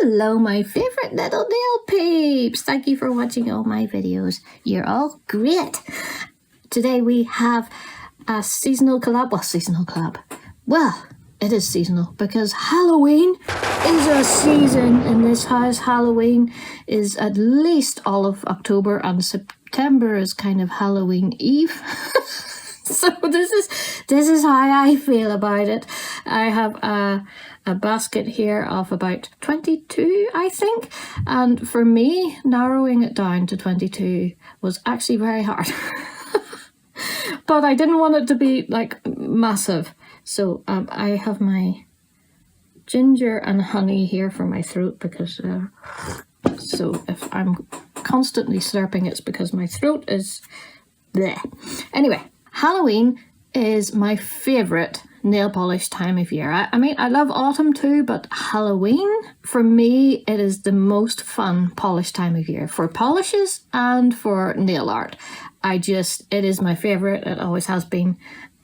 Hello, my favorite little nail peeps. Thank you for watching all my videos. You're all great. Today we have a seasonal collab. Well, seasonal collab. Well, it is seasonal because Halloween is a season in this house. Halloween is at least all of October, and September is kind of Halloween Eve. So this is how I feel about it. I have a basket here of about 22, I think. And for me, narrowing it down to 22 was actually very hard. But I didn't want it to be like massive. So I have my ginger and honey here for my throat because so if I'm constantly slurping, it's because my throat is bleh. Anyway, Halloween is my favourite nail polish time of year. I mean, I love autumn too, but Halloween, for me, it is the most fun polish time of year for polishes and for nail art. It is my favourite. It always has been.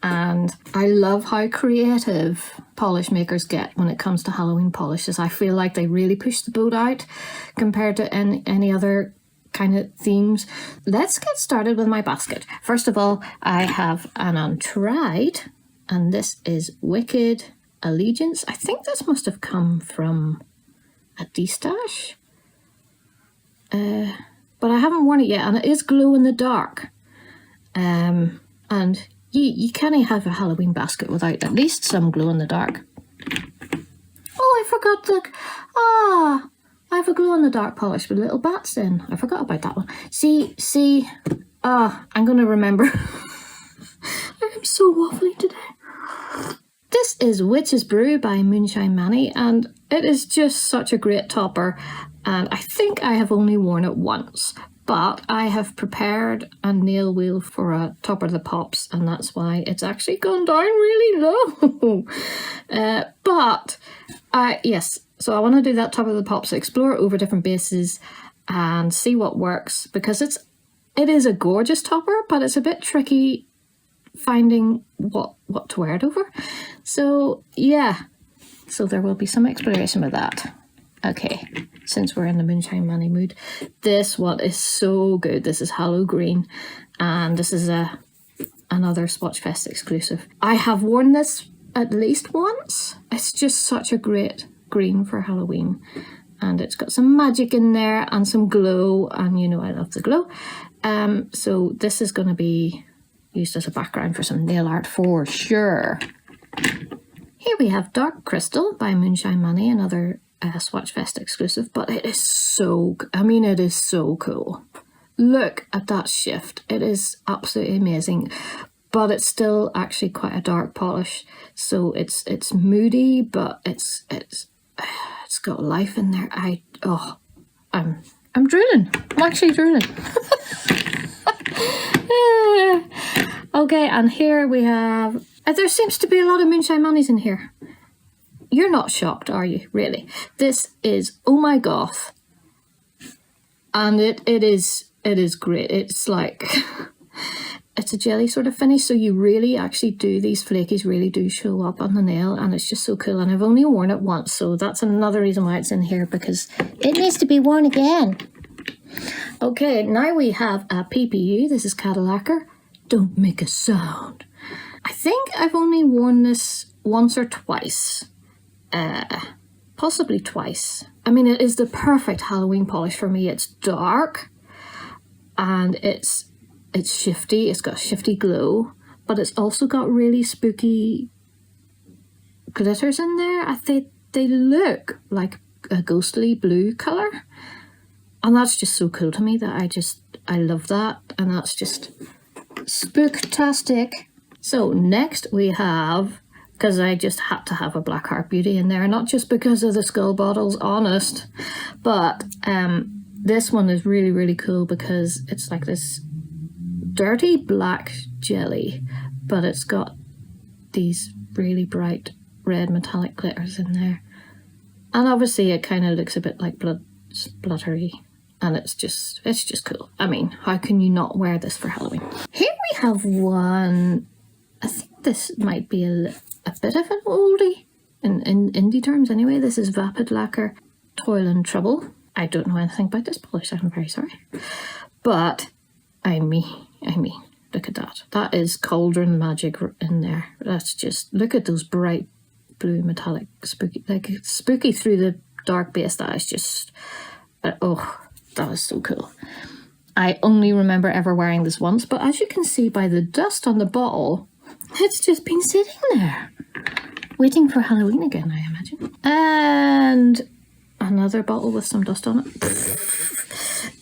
And I love how creative polish makers get when it comes to Halloween polishes. I feel like they really push the boat out compared to any other kind of themes. Let's get started with my basket. First of all, I have an untried, and this is Wicked Allegiance. I think this must have come from a D-stash. But I haven't worn it yet, and it is glow in the dark. And you can't have a Halloween basket without at least some glow in the dark. Oh, I forgot I have a glow in the dark polish with little bats in. I forgot about that one. See. I'm going to remember. I am so waffly today. This is Witch's Brew by Moonshine Manny, and it is just such a great topper. And I think I have only worn it once, but I have prepared a nail wheel for a topper that pops, and that's why it's actually gone down really low. Yes. So I want to do that top of the pops, explore over different bases and see what works, because it is a gorgeous topper, but it's a bit tricky finding what to wear it over. So yeah, so there will be some exploration with that. Okay, since we're in the Moonshine Manny mood, this one is so good. This is Hollow Green, and this is another Swatch Fest exclusive. I have worn this at least once. It's just such a great green for Halloween, and it's got some magic in there and some glow, and you know I love the glow. So this is going to be used as a background for some nail art for sure. Here we have Dark Crystal by Moonshine Manny, another Swatch Fest exclusive, but it is so cool. Look at that shift. It is absolutely amazing, but it's still actually quite a dark polish, so it's moody, but it's got life in there. I'm drooling. I'm actually drooling. Okay, and here we have, there seems to be a lot of Moonshine Mannies in here. You're not shocked, are you? Really? This is Oh My Goth, and it is great. It's like it's a jelly sort of finish, so you really actually do, these flakies really do show up on the nail, and it's just so cool. And I've only worn it once, so that's another reason why it's in here, because it needs to be worn again. Okay, now we have a PPU. This is Cadillacer. Don't make a sound. I think I've only worn this once or twice. Possibly twice. I mean, it is the perfect Halloween polish for me. It's dark, and it's shifty. It's got shifty glow, but it's also got really spooky glitters in there. I think they look like a ghostly blue colour, and that's just so cool to me that I love that, and that's just spooktastic. So next we have, because I just had to have a Black Heart Beauty in there, not just because of the skull bottles, honest, but this one is really, really cool because it's like this dirty black jelly, but it's got these really bright red metallic glitters in there, and obviously it kind of looks a bit like bluttery, and it's just cool. I mean, how can you not wear this for Halloween? Here we have one, I think this might be a bit of an oldie in indie terms anyway. This is Vapid Lacquer Toil and Trouble. I don't know anything about this polish, I'm very sorry. But, I mean, look at that. That is cauldron magic in there. That's just, look at those bright blue metallic spooky, like spooky through the dark base. That is just, oh, that is so cool. I only remember ever wearing this once, but as you can see by the dust on the bottle, it's just been sitting there, waiting for Halloween again, I imagine. And another bottle with some dust on it.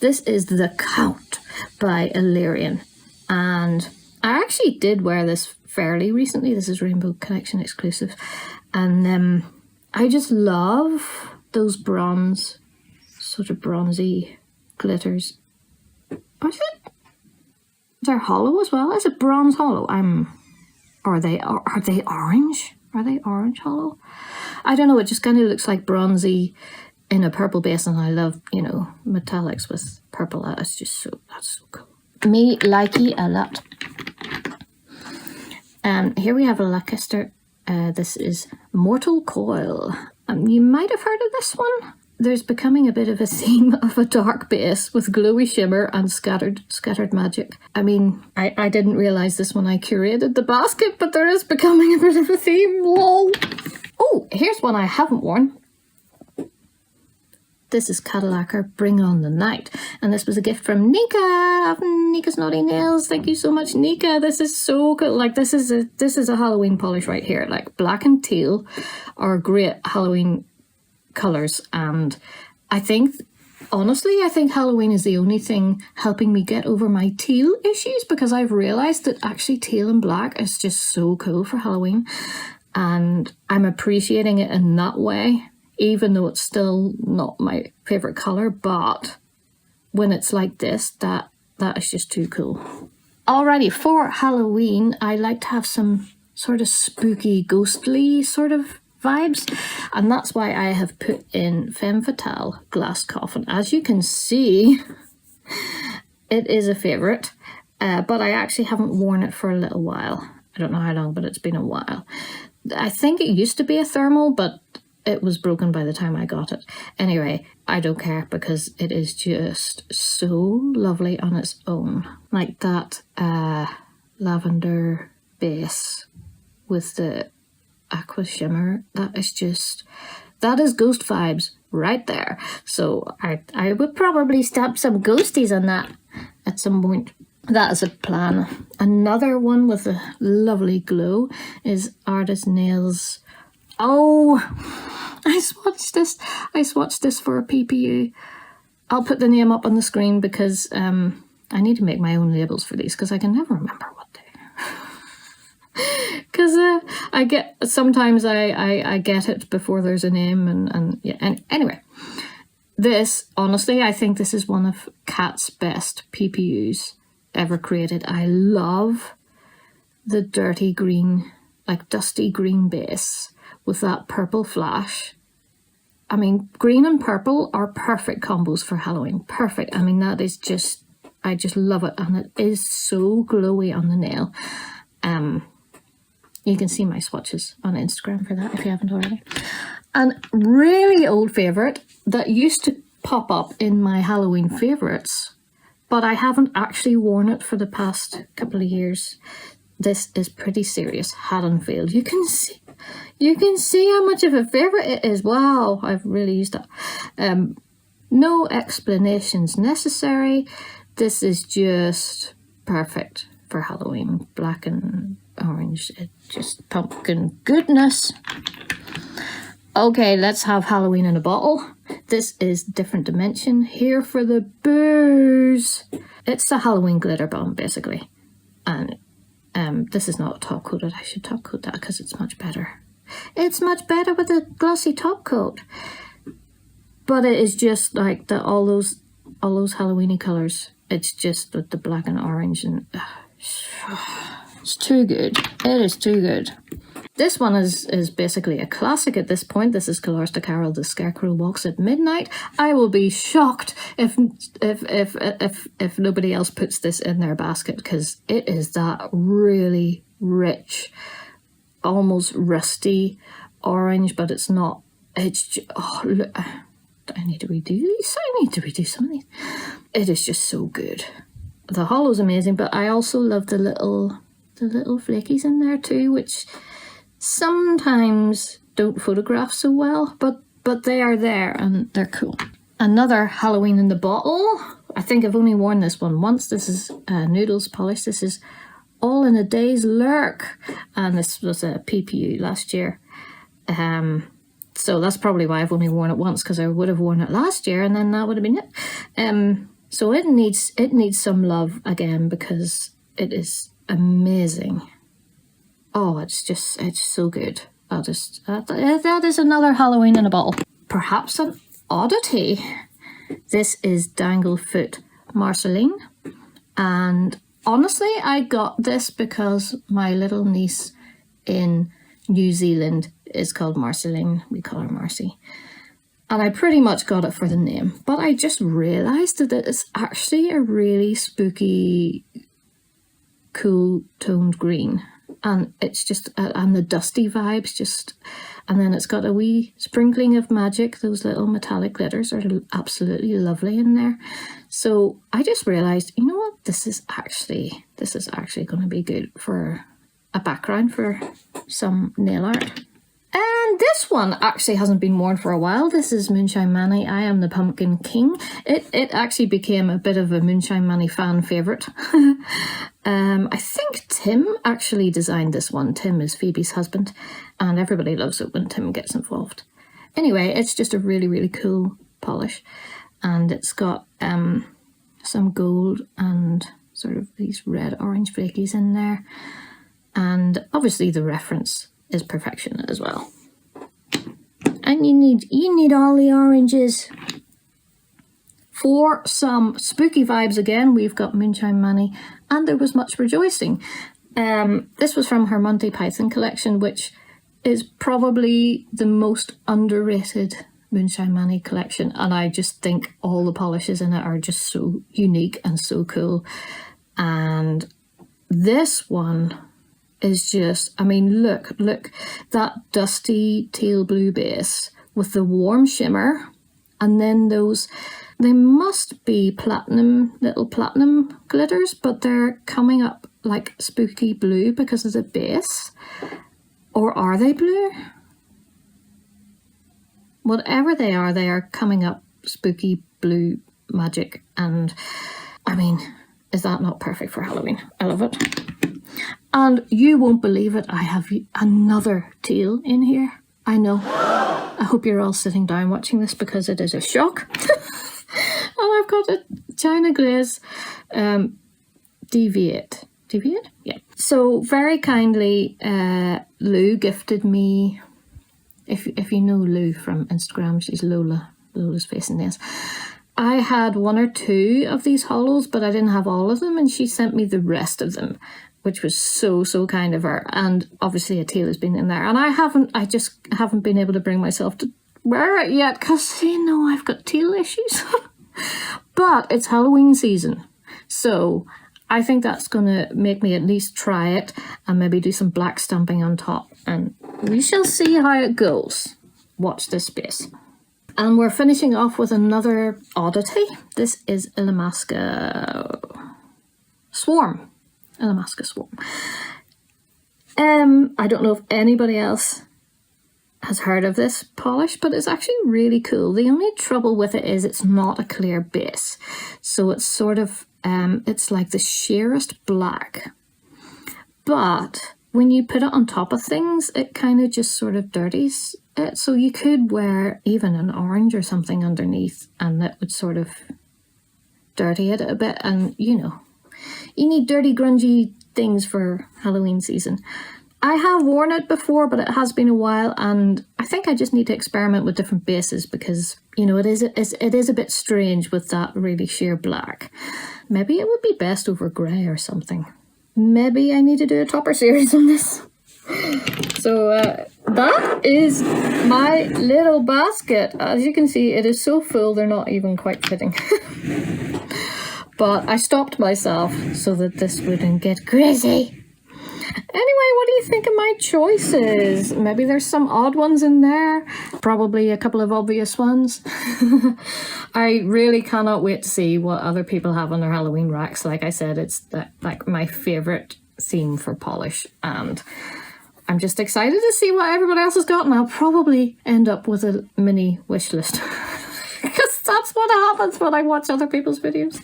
This is The Count by Illyrian. And I actually did wear this fairly recently. This is Rainbow Connection exclusive. And I just love those bronze, sort of bronzy glitters. Is it? They're hollow as well. Is it bronze hollow? Are they orange? Are they orange hollow? I don't know. It just kind of looks like bronzy in a purple base, and I love, you know, metallics with purple. That's so cool. Me likey a lot. Here we have a Lancaster. This is Mortal Coil. You might have heard of this one. There's becoming a bit of a theme of a dark base with glowy shimmer and scattered magic. I mean, I didn't realise this when I curated the basket, but there is becoming a bit of a theme, lol. Oh, here's one I haven't worn. This is Cadillacer Bring On The Night. And this was a gift from Nika of nikasnaughtynails. Thank you so much, Nika. This is so cool. Like, this is a Halloween polish right here. Like, black and teal are great Halloween colours, and I think Halloween is the only thing helping me get over my teal issues, because I've realised that actually teal and black is just so cool for Halloween, and I'm appreciating it in that way, even though it's still not my favourite colour. But when it's like this, that is just too cool. Alrighty, for Halloween I like to have some sort of spooky, ghostly sort of vibes, and that's why I have put in Femme Fatale Glass Coffin. As you can see, it is a favourite, but I actually haven't worn it for a little while. I don't know how long, but it's been a while. I think it used to be a thermal, but it was broken by the time I got it. Anyway, I don't care, because it is just so lovely on its own. Like that lavender base with the aqua shimmer, that is ghost vibes right there. So I would probably stamp some ghosties on that at some point. That is a plan. Another one with a lovely glow is Artist Nails. Oh, I swatched this for a PPU. I'll put the name up on the screen, because I need to make my own labels for these, because I can never remember what they because I get it before there's a name, and yeah. And anyway, this, honestly, I think this is one of Kat's best PPUs ever created. I love the dirty green, like dusty green base with that purple flash. I mean, green and purple are perfect combos for Halloween. Perfect. I mean, that is just, I just love it, and it is so glowy on the nail. You can see my swatches on Instagram for that if you haven't already. And really old favourite that used to pop up in my Halloween favourites, but I haven't actually worn it for the past couple of years. This is Pretty Serious Haddonfield. You can see how much of a favourite it is. Wow, I've really used that. No explanations necessary. This is just perfect for Halloween. Black and orange. It just pumpkin goodness. Okay, let's have Halloween in a bottle. This is Different Dimension. Here for the booze. It's the Halloween glitter bomb, basically. And this is not top coated. I should top coat that because it's much better. It's much better with a glossy top coat. But it is just like all those Halloweeny colours. It's just with the black and orange, and it's too good. It is too good. This one is basically a classic at this point. This is Galore Carol, The Scarecrow Walks at Midnight. I will be shocked if nobody else puts this in their basket, because it is that really rich, almost rusty orange, but it's not. It's just, I need to redo these. I need to redo some of these. It is just so good. The hollow's amazing, but I also love the little flakies in there too, which sometimes don't photograph so well, but they are there and they're cool. Another Halloween in the bottle. I think I've only worn this one once. This is Noodles polish. This is All in a Day's Lurk, and this was a PPU last year. So that's probably why I've only worn it once, because I would have worn it last year and then that would have been it. So it needs some love again, because it is amazing. Oh, it's so good. That is another Halloween in a bottle. Perhaps an oddity. This is Danglefoot Marceline, and honestly, I got this because my little niece in New Zealand is called Marceline. We call her Marcy. And I pretty much got it for the name. But I just realised that it's actually a really spooky, cool toned green. And it's just, and the dusty vibes just, and then it's got a wee sprinkling of magic. Those little metallic glitters are absolutely lovely in there. So I just realised, you know what, this is actually going to be good for a background for some nail art. And this one actually hasn't been worn for a while. This is Moonshine Manny, I Am the Pumpkin King. It actually became a bit of a Moonshine Manny fan favourite. I think Tim actually designed this one. Tim is Phoebe's husband, and everybody loves it when Tim gets involved. Anyway, it's just a really, really cool polish, and it's got some gold and sort of these red orange flakies in there, and obviously the reference is perfection as well. And you need all the oranges. For some spooky vibes again, we've got Moonshine Manny, and There Was Much Rejoicing. This was from her Monty Python collection, which is probably the most underrated Moonshine Manny collection, and I just think all the polishes in it are just so unique and so cool. And this one is just, I mean, look, that dusty teal blue base with the warm shimmer, and then those, they must be little platinum glitters, but they're coming up like spooky blue because of the base. Or are they blue? Whatever they are coming up spooky blue magic, and I mean, is that not perfect for Halloween? I love it. And you won't believe it, I have another teal in here. I know. I hope you're all sitting down watching this because it is a shock. And I've got a China Glaze Deviate. Deviate? Yeah. So very kindly, Lou gifted me, if you know Lou from Instagram, she's Lola's Face and Nails. I had one or two of these hollows, but I didn't have all of them, and she sent me the rest of them, which was so kind of her. And obviously a teal has been in there, and I just haven't been able to bring myself to wear it yet because, you know, I've got teal issues. But it's Halloween season, so I think that's going to make me at least try it and maybe do some black stamping on top, and we shall see how it goes. Watch this space. And we're finishing off with another oddity. This is Illamasqua Swarm. Illamasqua Swarm. I don't know if anybody else has heard of this polish, but it's actually really cool. The only trouble with it is it's not a clear base. So it's sort of, it's like the sheerest black. But when you put it on top of things, it kind of just sort of dirties it. So you could wear even an orange or something underneath, and that would sort of dirty it a bit. And, you know, you need dirty, grungy things for Halloween season. I have worn it before, but it has been a while, and I think I just need to experiment with different bases because, you know, it is a bit strange with that really sheer black. Maybe it would be best over grey or something. Maybe I need to do a topper series on this. So that is my little basket. As you can see, it is so full they're not even quite fitting. But I stopped myself so that this wouldn't get crazy. Anyway, what do you think of my choices? Maybe there's some odd ones in there. Probably a couple of obvious ones. I really cannot wait to see what other people have on their Halloween racks. Like I said, it's like my favourite theme for polish, and I'm just excited to see what everybody else has got, and I'll probably end up with a mini wish list. Because that's what happens when I watch other people's videos.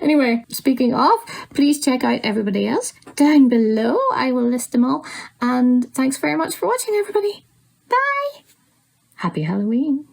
Anyway, speaking of, please check out everybody else down below. I will list them all. And thanks very much for watching, everybody. Bye. Happy Halloween.